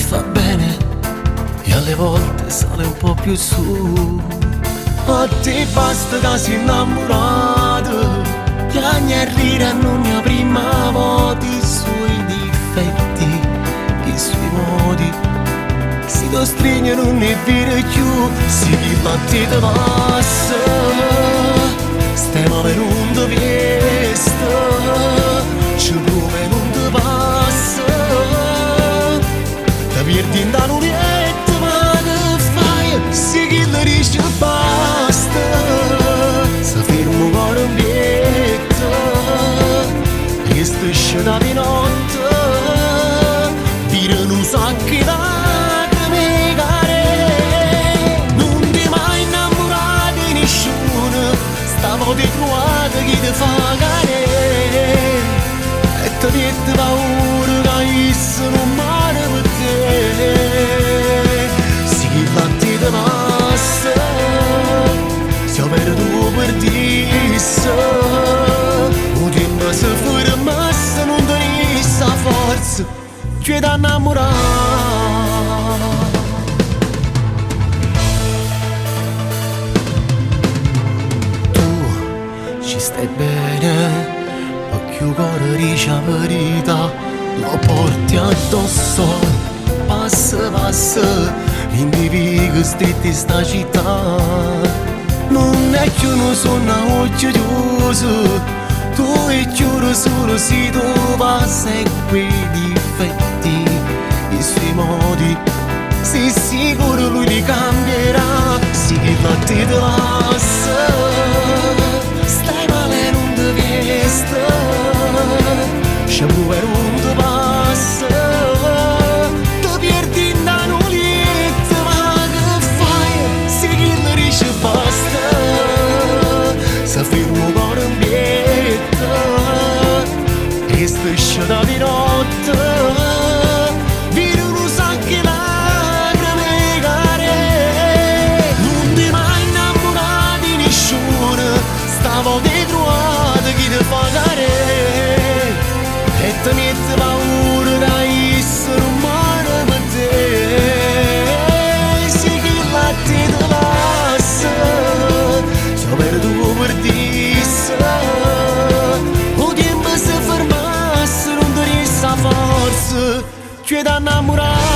fa bene e alle volte sale un po' più su. A te basta che sei innamorato, che ogni arriva non mia prima volta, i suoi difetti, i suoi modi si costringono non ne dire più. Si chi battete passa, stiamo venendo visto, ci come non ti passa, ti perdi in da nubietta, ma che fai? Si chi le dice basta, si fermo con un bietto, e strisce da di notte, vira un sacco di lacrime care. Non ti mai innamorato di nessuno, stavo di croata chi ti fa care, e ti metti paura che sono male per te. Si chi batti te passa, si ho perduto per dirsi, o tempo si ferma se non tenesse la forza che ti innamorare. Ci stai bene, ma più cuore dice la verità, lo porti addosso, passa passa, individui stretti in sta città. Non è che non sono occhio chiuso, tu è chiaro solo se tu passi e quei difetti, i suoi modi, sei sicuro lui li cambierà. Si che la te passa, stai male non ti viesta, c'è pure non ti passa, ti perdi in da nulietta, ma che fai? Si chi le dice basta, si fermo con un bietto, e striscia da di notte, vira un sacco di lacrime care. Non ti mai innamorato di nessuno, stavo detruato chi ti fa care, e ti mette paura che essere umano per te. Si chi la te passa, si ho perduto per dirsi, o tempo si fermasse non tenesse la forza che ti innamorare.